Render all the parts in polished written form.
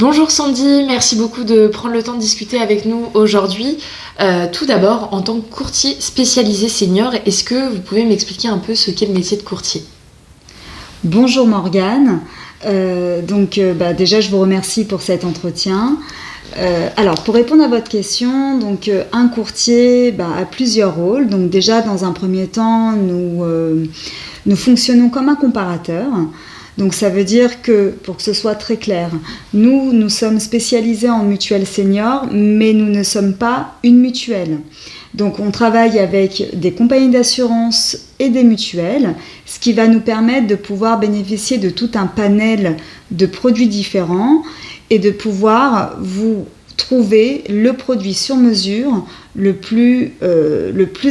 Bonjour Sandy, merci beaucoup de prendre le temps de discuter avec nous aujourd'hui. Tout d'abord, en tant que courtier spécialisé senior, est-ce que vous pouvez m'expliquer un peu ce qu'est le métier de courtier ? Bonjour Morgane. Déjà, je vous remercie pour cet entretien. Alors, pour répondre à votre question, un courtier a plusieurs rôles. Donc déjà, dans un premier temps, nous fonctionnons comme un comparateur. Donc ça veut dire que, pour que ce soit très clair, nous sommes spécialisés en mutuelle senior, mais nous ne sommes pas une mutuelle. Donc on travaille avec des compagnies d'assurance et des mutuelles, ce qui va nous permettre de pouvoir bénéficier de tout un panel de produits différents et de pouvoir vous trouver le produit sur mesure le plus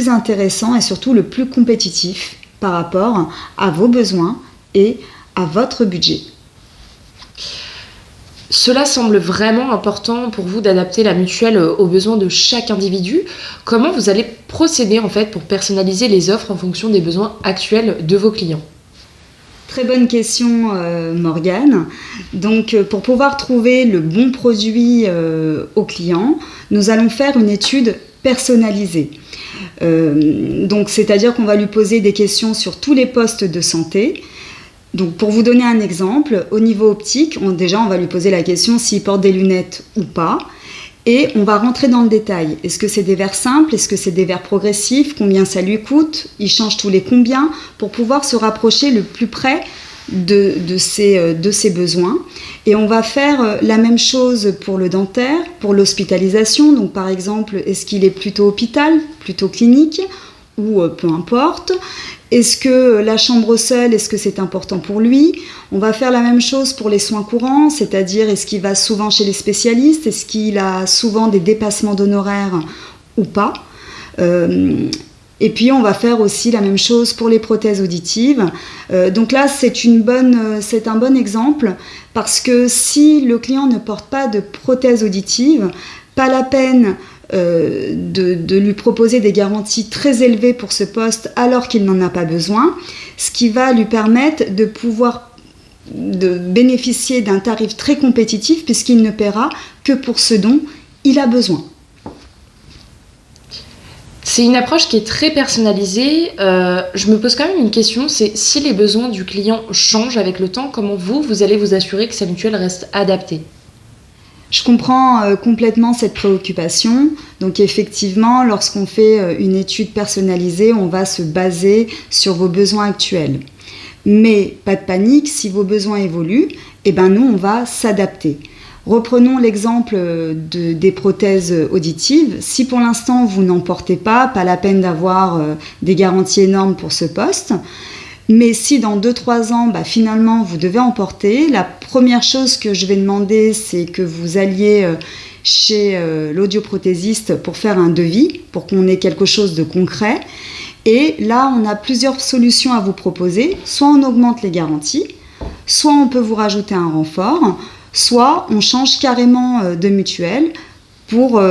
intéressant et surtout le plus compétitif par rapport à vos besoins et à votre budget. Cela semble vraiment important pour vous d'adapter la mutuelle aux besoins de chaque individu. Comment vous allez procéder en fait pour personnaliser les offres en fonction des besoins actuels de vos clients ? Très bonne question Morgane. Donc pour pouvoir trouver le bon produit au client, nous allons faire une étude personnalisée. C'est-à-dire qu'on va lui poser des questions sur tous les postes de santé. Donc pour vous donner un exemple, au niveau optique, on va lui poser la question s'il porte des lunettes ou pas. Et on va rentrer dans le détail. Est-ce que c'est des verres simples ? Est-ce que c'est des verres progressifs ? Combien ça lui coûte ? Il change tous les combien ? Pour pouvoir se rapprocher le plus près de ses besoins. Et on va faire la même chose pour le dentaire, pour l'hospitalisation. Donc par exemple, est-ce qu'il est plutôt hôpital, plutôt clinique ou peu importe ? Est-ce que la chambre seule, est-ce que c'est important pour lui ? On va faire la même chose pour les soins courants, c'est-à-dire est-ce qu'il va souvent chez les spécialistes ? Est-ce qu'il a souvent des dépassements d'honoraires ou pas ? Et puis on va faire aussi la même chose pour les prothèses auditives. Donc là, c'est un bon exemple parce que si le client ne porte pas de prothèse auditive, pas la peine de lui proposer des garanties très élevées pour ce poste alors qu'il n'en a pas besoin, ce qui va lui permettre de bénéficier d'un tarif très compétitif puisqu'il ne paiera que pour ce dont il a besoin. C'est une approche qui est très personnalisée. Je me pose quand même une question, c'est si les besoins du client changent avec le temps, comment vous allez vous assurer que sa mutuelle reste adaptée ? Je comprends complètement cette préoccupation. Donc effectivement, lorsqu'on fait une étude personnalisée, on va se baser sur vos besoins actuels. Mais pas de panique, si vos besoins évoluent, nous, on va s'adapter. Reprenons l'exemple des prothèses auditives. Si pour l'instant, vous n'en portez pas la peine d'avoir des garanties énormes pour ce poste. Mais si dans 2-3 ans, finalement, vous devez en porter, la première chose que je vais demander, c'est que vous alliez chez l'audioprothésiste pour faire un devis, pour qu'on ait quelque chose de concret. Et là, on a plusieurs solutions à vous proposer. Soit on augmente les garanties, soit on peut vous rajouter un renfort, soit on change carrément de mutuelle pour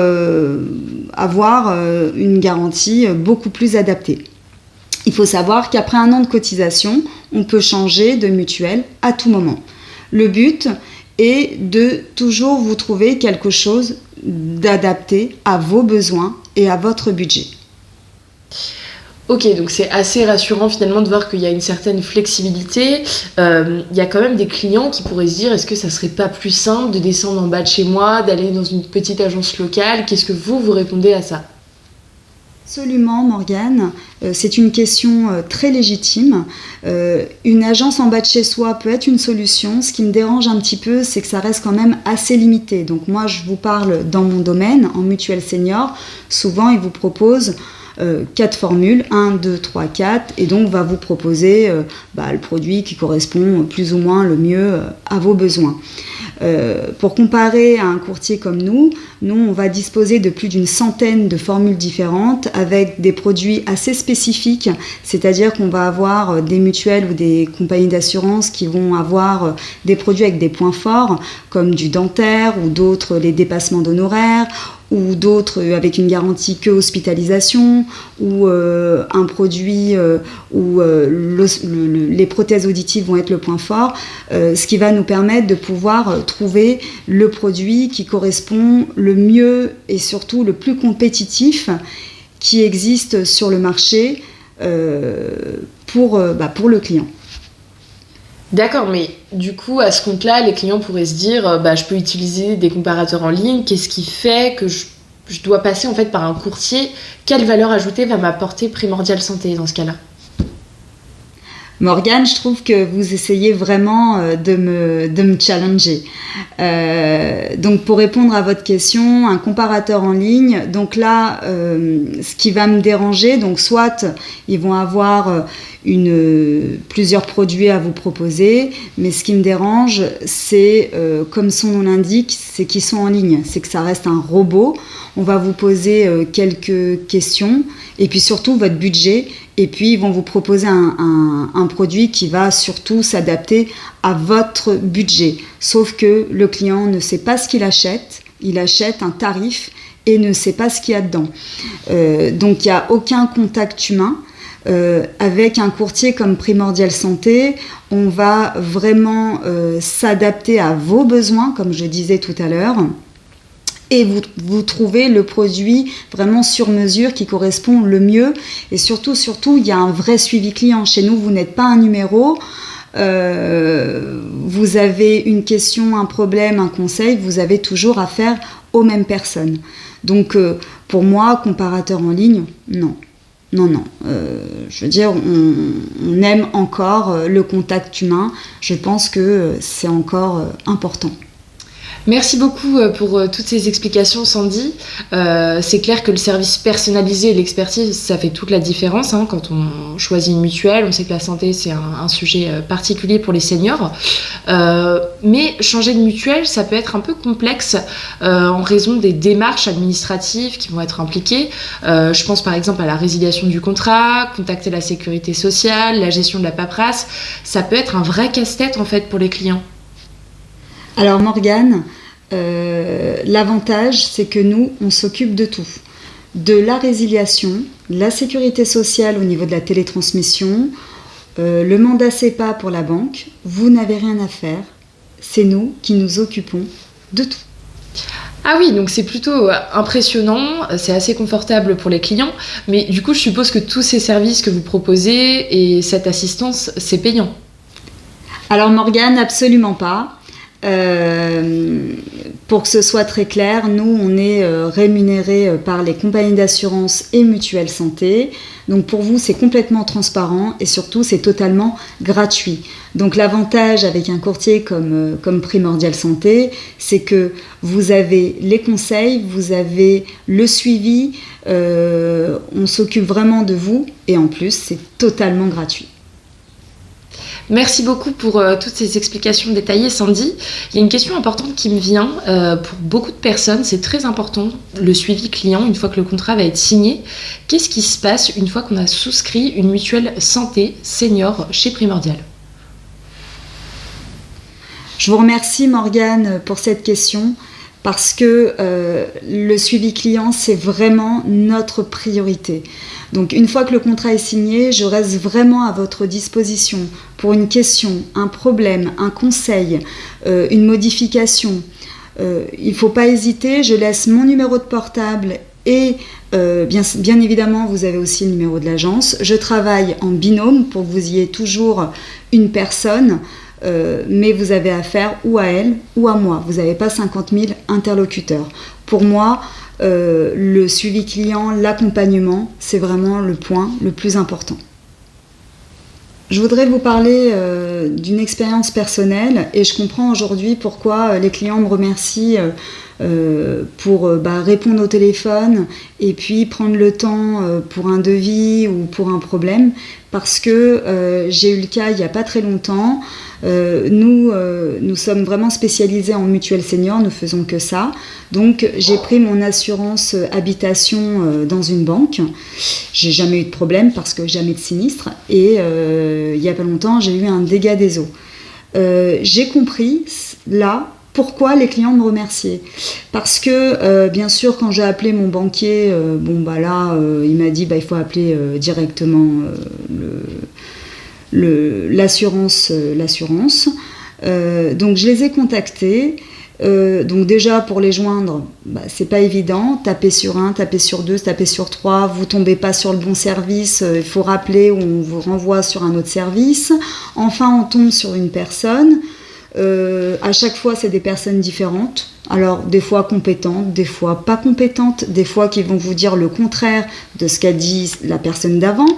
avoir une garantie beaucoup plus adaptée. Il faut savoir qu'après 1 an de cotisation, on peut changer de mutuelle à tout moment. Le but est de toujours vous trouver quelque chose d'adapté à vos besoins et à votre budget. Ok, donc c'est assez rassurant finalement de voir qu'il y a une certaine flexibilité. Il y a quand même des clients qui pourraient se dire est-ce que ça serait pas plus simple de descendre en bas de chez moi, d'aller dans une petite agence locale ? Qu'est-ce que vous répondez à ça ? Absolument, Morgane. C'est une question très légitime. Une agence en bas de chez soi peut être une solution. Ce qui me dérange un petit peu, c'est que ça reste quand même assez limité. Donc moi, je vous parle dans mon domaine, en mutuelle senior. Souvent, ils vous proposent 4 formules, 1, 2, 3, 4, et donc va vous proposer le produit qui correspond plus ou moins le mieux à vos besoins. Pour comparer à un courtier comme nous, on va disposer de plus d'une centaine de formules différentes avec des produits assez spécifiques, c'est-à-dire qu'on va avoir des mutuelles ou des compagnies d'assurance qui vont avoir des produits avec des points forts comme du dentaire ou d'autres les dépassements d'honoraires ou d'autres avec une garantie que hospitalisation, ou un produit où les prothèses auditives vont être le point fort, ce qui va nous permettre de pouvoir trouver le produit qui correspond le mieux et surtout le plus compétitif qui existe sur le marché pour le client. D'accord, mais du coup, à ce compte-là, les clients pourraient se dire, je peux utiliser des comparateurs en ligne, qu'est-ce qui fait que je dois passer en fait par un courtier? Quelle valeur ajoutée va m'apporter Primordial Santé dans ce cas-là? Morgane, je trouve que vous essayez vraiment de me challenger. Donc pour répondre à votre question, un comparateur en ligne, donc là, ce qui va me déranger, donc soit ils vont avoir plusieurs produits à vous proposer, mais ce qui me dérange, c'est, comme son nom l'indique, c'est qu'ils sont en ligne, c'est que ça reste un robot. On va vous poser quelques questions, et puis surtout votre budget, et puis ils vont vous proposer un produit qui va surtout s'adapter à votre budget. Sauf que le client ne sait pas ce qu'il achète, il achète un tarif et ne sait pas ce qu'il y a dedans. Donc il n'y a aucun contact humain. Avec un courtier comme Primordial Santé, on va vraiment s'adapter à vos besoins, comme je disais tout à l'heure, et vous trouvez le produit vraiment sur mesure qui correspond le mieux. Et surtout, il y a un vrai suivi client. Chez nous, vous n'êtes pas un numéro. Vous avez une question, un problème, un conseil, vous avez toujours affaire aux mêmes personnes. Donc, pour moi, comparateur en ligne, non. Je veux dire, on aime encore le contact humain. Je pense que c'est encore important. Merci beaucoup pour toutes ces explications, Sandy. C'est clair que le service personnalisé et l'expertise, ça fait toute la différence quand on choisit une mutuelle. On sait que la santé, c'est un sujet particulier pour les seniors. Mais changer de mutuelle, ça peut être un peu complexe en raison des démarches administratives qui vont être impliquées. Je pense par exemple à la résiliation du contrat, contacter la sécurité sociale, la gestion de la paperasse. Ça peut être un vrai casse-tête en fait pour les clients. Alors Morgane, l'avantage, c'est que nous, on s'occupe de tout. De la résiliation, la sécurité sociale au niveau de la télétransmission, le mandat CEPA pour la banque, vous n'avez rien à faire. C'est nous qui nous occupons de tout. Ah oui, donc c'est plutôt impressionnant, c'est assez confortable pour les clients, mais du coup, je suppose que tous ces services que vous proposez et cette assistance, c'est payant. Alors Morgane, absolument pas. Pour que ce soit très clair, nous on est rémunérés par les compagnies d'assurance et mutuelles santé. Donc pour vous c'est complètement transparent et surtout c'est totalement gratuit. Donc l'avantage avec un courtier comme Primordial Santé, c'est que vous avez les conseils, vous avez le suivi, on s'occupe vraiment de vous et en plus c'est totalement gratuit. Merci beaucoup pour toutes ces explications détaillées, Sandy. Il y a une question importante qui me vient. Pour beaucoup de personnes, c'est très important, le suivi client, une fois que le contrat va être signé. Qu'est-ce qui se passe une fois qu'on a souscrit une mutuelle santé senior chez Primordial ? Je vous remercie Morgane pour cette question parce que le suivi client, c'est vraiment notre priorité. Donc une fois que le contrat est signé, je reste vraiment à votre disposition pour une question, un problème, un conseil, une modification. Il ne faut pas hésiter, je laisse mon numéro de portable et bien évidemment vous avez aussi le numéro de l'agence. Je travaille en binôme pour que vous ayez toujours une personne, mais vous avez affaire ou à elle ou à moi. Vous n'avez pas 50 000 interlocuteurs. Pour moi, le suivi client, l'accompagnement, c'est vraiment le point le plus important. Je voudrais vous parler d'une expérience personnelle et je comprends aujourd'hui pourquoi les clients me remercient pour répondre au téléphone et puis prendre le temps pour un devis ou pour un problème parce que j'ai eu le cas il n'y a pas très longtemps. Nous sommes vraiment spécialisés en mutuelle senior, nous faisons que ça. Donc j'ai pris mon assurance habitation dans une banque. J'ai jamais eu de problème parce que jamais de sinistre. Et il y a pas longtemps, j'ai eu un dégât des eaux. J'ai compris là pourquoi les clients me remerciaient. Parce que, bien sûr, quand j'ai appelé mon banquier, il m'a dit il faut appeler directement l'assurance. Donc, je les ai contactés. Donc déjà pour les joindre, c'est pas évident, taper sur 1, taper sur 2, taper sur 3, vous tombez pas sur le bon service, il faut rappeler ou on vous renvoie sur un autre service. Enfin on tombe sur une personne, à chaque fois c'est des personnes différentes, alors des fois compétentes, des fois pas compétentes, des fois qui vont vous dire le contraire de ce qu'a dit la personne d'avant.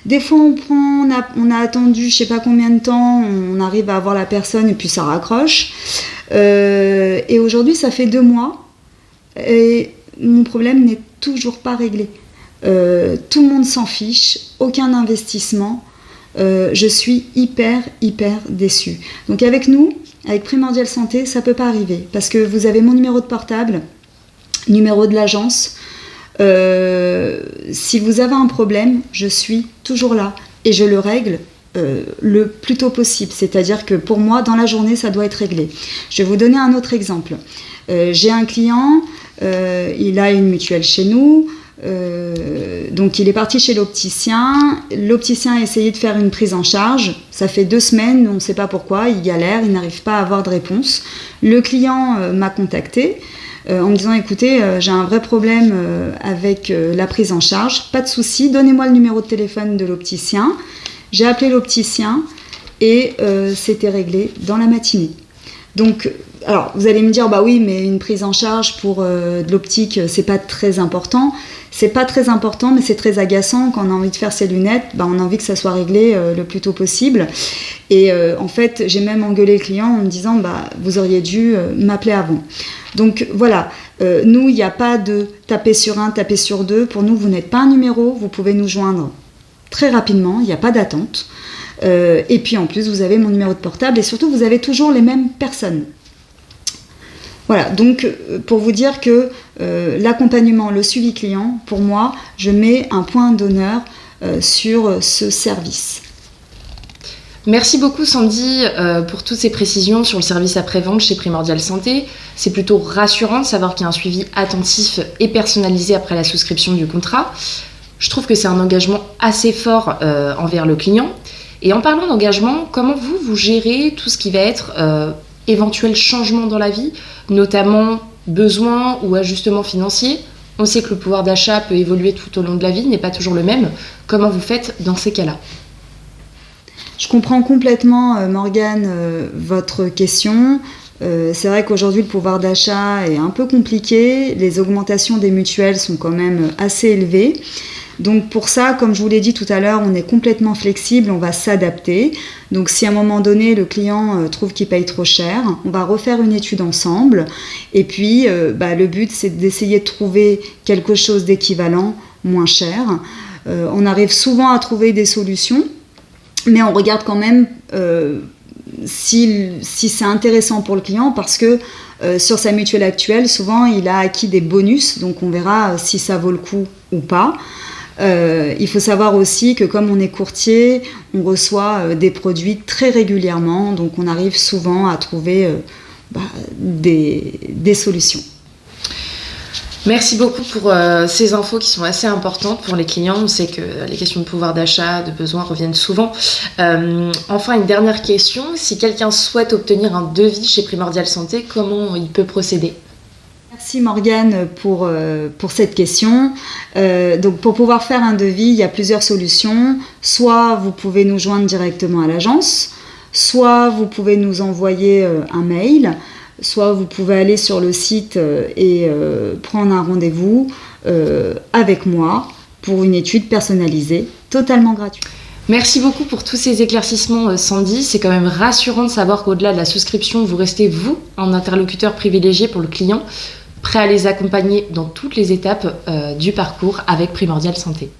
Des fois on a attendu je sais pas combien de temps, on arrive à avoir la personne et puis ça raccroche. Et aujourd'hui, ça fait 2 mois et mon problème n'est toujours pas réglé. Tout le monde s'en fiche, aucun investissement. Je suis hyper déçue. Donc avec nous, avec Primordial Santé, ça peut pas arriver parce que vous avez mon numéro de portable, numéro de l'agence. Si vous avez un problème, je suis toujours là et je le règle le plus tôt possible, c'est-à-dire que pour moi dans la journée ça doit être réglé. Je vais vous donner un autre exemple. J'ai un client, il a une mutuelle chez nous, donc il est parti chez l'opticien a essayé de faire une prise en charge, ça fait 2 semaines, on ne sait pas pourquoi, il galère, il n'arrive pas à avoir de réponse. Le client m'a contacté en me disant écoutez, j'ai un vrai problème avec la prise en charge, pas de souci, donnez-moi le numéro de téléphone de l'opticien. J'ai appelé l'opticien et c'était réglé dans la matinée. Donc, alors vous allez me dire oui, mais une prise en charge pour de l'optique, c'est pas très important. C'est pas très important, mais c'est très agaçant quand on a envie de faire ses lunettes. On a envie que ça soit réglé le plus tôt possible. Et en fait, j'ai même engueulé le client en me disant vous auriez dû m'appeler avant. Donc voilà, nous il n'y a pas de taper sur 1, taper sur 2. Pour nous, vous n'êtes pas un numéro, vous pouvez nous joindre très rapidement, il n'y a pas d'attente. Et puis en plus, vous avez mon numéro de portable et surtout, vous avez toujours les mêmes personnes. Voilà, donc pour vous dire que l'accompagnement, le suivi client, pour moi, je mets un point d'honneur sur ce service. Merci beaucoup Sandy pour toutes ces précisions sur le service après-vente chez Primordial Santé. C'est plutôt rassurant de savoir qu'il y a un suivi attentif et personnalisé après la souscription du contrat. Je trouve que c'est un engagement assez fort envers le client. Et en parlant d'engagement, comment vous gérez tout ce qui va être éventuel changement dans la vie, notamment besoins ou ajustements financiers? On sait que le pouvoir d'achat peut évoluer tout au long de la vie, n'est pas toujours le même. Comment vous faites dans ces cas-là? Je comprends complètement, Morgane, votre question. C'est vrai qu'aujourd'hui, le pouvoir d'achat est un peu compliqué. Les augmentations des mutuelles sont quand même assez élevées. Donc pour ça, comme je vous l'ai dit tout à l'heure, on est complètement flexible, on va s'adapter. Donc si à un moment donné, le client trouve qu'il paye trop cher, on va refaire une étude ensemble. Et puis, le but, c'est d'essayer de trouver quelque chose d'équivalent, moins cher. On arrive souvent à trouver des solutions, mais on regarde quand même si c'est intéressant pour le client parce que sur sa mutuelle actuelle, souvent, il a acquis des bonus. Donc on verra si ça vaut le coup ou pas. Il faut savoir aussi que comme on est courtier, on reçoit des produits très régulièrement, donc on arrive souvent à trouver des solutions. Merci beaucoup pour ces infos qui sont assez importantes pour les clients. On sait que les questions de pouvoir d'achat, de besoins reviennent souvent. Enfin, une dernière question. Si quelqu'un souhaite obtenir un devis chez Primordial Santé, comment il peut procéder ? Merci Morgane pour cette question. Donc pour pouvoir faire un devis, il y a plusieurs solutions. Soit vous pouvez nous joindre directement à l'agence, soit vous pouvez nous envoyer un mail, soit vous pouvez aller sur le site et prendre un rendez-vous avec moi pour une étude personnalisée, totalement gratuite. Merci beaucoup pour tous ces éclaircissements, Sandy. C'est quand même rassurant de savoir qu'au-delà de la souscription, vous restez, vous, un interlocuteur privilégié pour le client, prêt à les accompagner dans toutes les étapes du parcours avec Primordial Santé.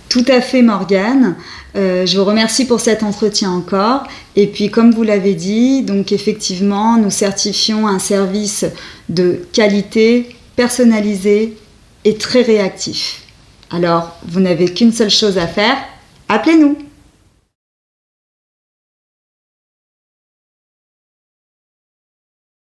Tout à fait, Morgane. Je vous remercie pour cet entretien encore. Et puis, comme vous l'avez dit, donc effectivement, nous certifions un service de qualité, personnalisé et très réactif. Alors, vous n'avez qu'une seule chose à faire, appelez-nous.